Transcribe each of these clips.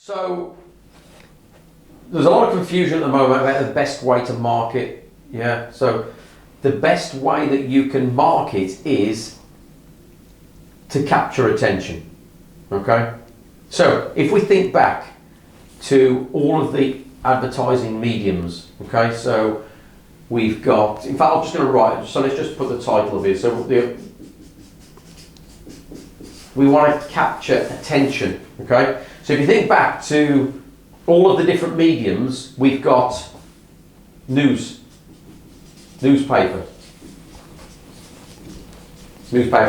So there's a lot of confusion at the moment about the best way to market. Yeah. So the best way that you can market is to capture attention. Okay. So if we think back to all of the advertising mediums, okay, so we've got, in fact, I'm just going to write, so let's just put the title of it. So we want to capture attention, okay? So if you think back to all of the different mediums, we've got newspaper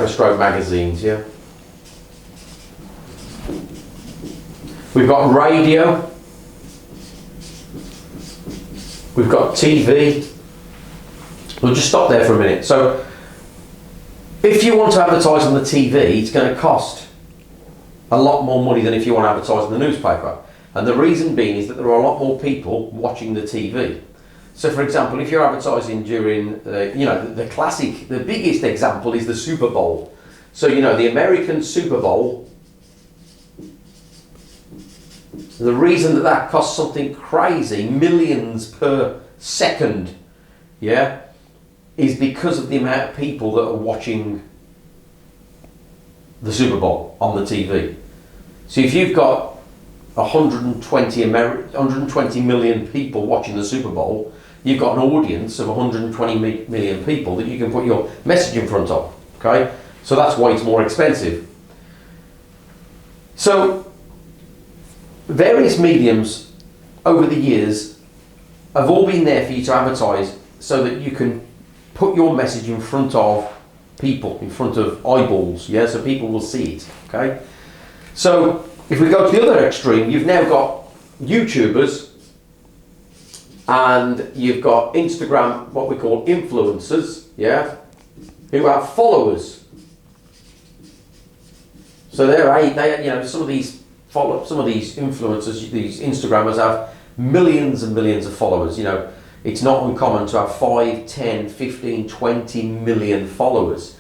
stroke magazines, yeah? We've got radio, we've got TV. We'll just stop there for a minute. So if you want to advertise on the TV, it's going to cost a lot more money than if you want to advertise in the newspaper. And the reason being is that there are a lot more people watching the TV. So for example, if you're advertising during, the classic, the biggest example is the Super Bowl. So, the American Super Bowl, the reason that costs something crazy, millions per second, yeah, is because of the amount of people that are watching the Super Bowl on the TV. So if you've got 120 million people watching the Super Bowl, you've got an audience of 120 million people that you can put your message in front of, okay? So that's why it's more expensive. So various mediums over the years have all been there for you to advertise so that you can put your message in front of people, in front of eyeballs, yeah, so people will see it, okay? So if we go to the other extreme, you've now got YouTubers and you've got Instagram, what we call influencers, yeah, who have followers. So some of these influencers, these Instagrammers have millions and millions of followers. It's not uncommon to have 5, 10, 15, 20 million followers.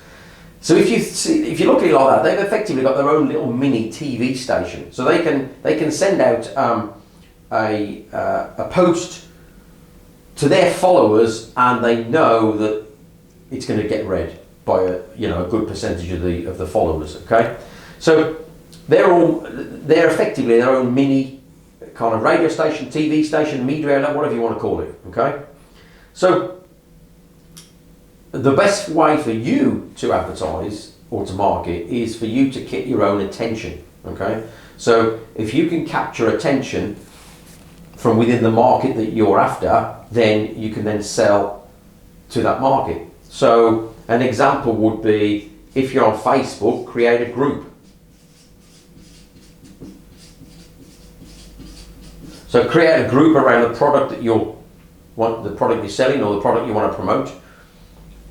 So if you look at it like that, they've effectively got their own little mini TV station. So they can send out a post to their followers, and they know that it's going to get read by a good percentage of the followers. Okay, so they're effectively their own mini kind of radio station, TV station, media outlet, whatever you want to call it, okay? So the best way for you to advertise or to market is for you to get your own attention, okay? So if you can capture attention from within the market that you're after, then you can then sell to that market. So an example would be, if you're on Facebook, create a group. So create a group around the product that you're selling or the product you want to promote,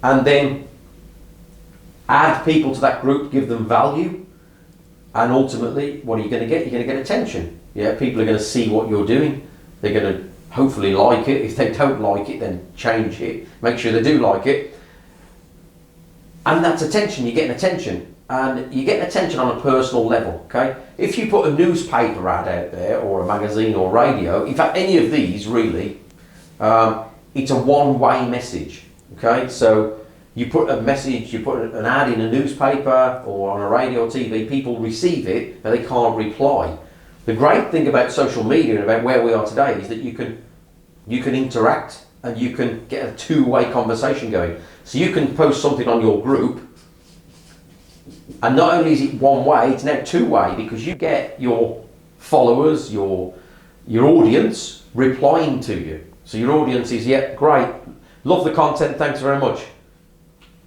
and then add people to that group, give them value, and ultimately, what are you going to get? You're going to get attention. Yeah, people are going to see what you're doing. They're going to hopefully like it. If they don't like it, then change it. Make sure they do like it. And that's attention. You're getting attention. And you're getting attention on a personal level, okay? If you put a newspaper ad out there, or a magazine or radio, in fact, any of these really, it's a one-way message, okay? So you put a message, you put an ad in a newspaper or on a radio or TV, people receive it, but they can't reply. The great thing about social media and about where we are today is that you can interact and you can get a two-way conversation going. So you can post something on your group, and not only is it one way, it's now two way, because you get your followers, your audience replying to you. So your audience is, yeah, great, love the content, thanks very much.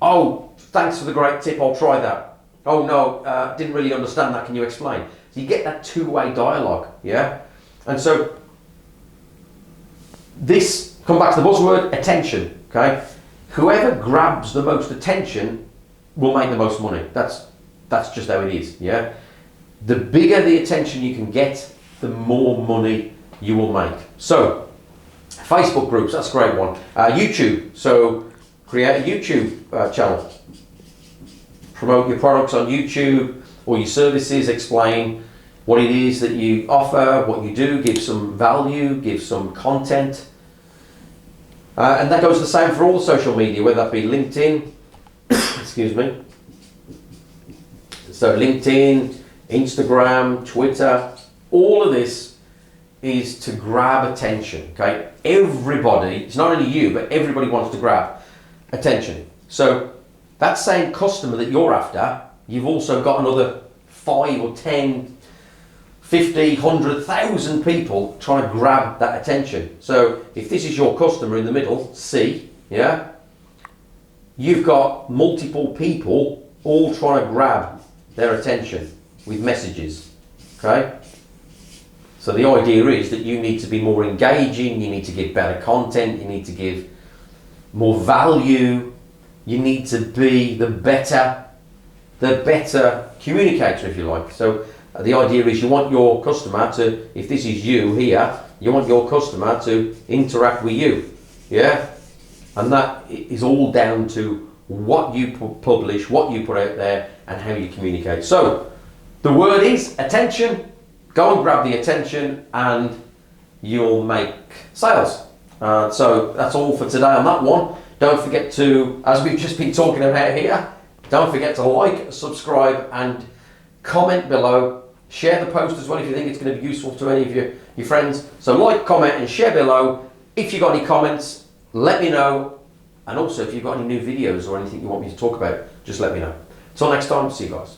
Oh, thanks for the great tip, I'll try that. Oh no, didn't really understand that, can you explain? So you get that two-way dialogue, yeah? And so this, come back to the buzzword, attention, okay? Whoever grabs the most attention will make the most money. That's just how it is, yeah? The bigger the attention you can get, the more money you will make. So, Facebook groups, that's a great one. YouTube, so create a YouTube channel. Promote your products on YouTube or your services, explain what it is that you offer, what you do, give some value, give some content. And that goes the same for all social media, whether that be LinkedIn, excuse me. So LinkedIn, Instagram, Twitter, all of this is to grab attention, okay? Everybody, it's not only you, but everybody wants to grab attention. So that same customer that you're after, you've also got another 5 or 10, 50, 100,000 people trying to grab that attention. So if this is your customer in the middle, C, yeah, you've got multiple people all trying to grab their attention with messages, okay? So the idea is that you need to be more engaging, you need to give better content, you need to give more value, you need to be the better communicator, if you like. So the idea is you want your customer to, if this is you here, you want your customer to interact with you, yeah? And that is all down to what you publish, what you put out there, and how you communicate. So the word is attention. Go and grab the attention and you'll make sales. So that's all for today on that one. Don't forget to, as we've just been talking about here, don't forget to like, subscribe and comment below. Share the post as well if you think it's going to be useful to any of your friends. So like, comment and share below. If you've got any comments, let me know. And also if you've got any new videos or anything you want me to talk about, just let me know. Till next time, see you guys.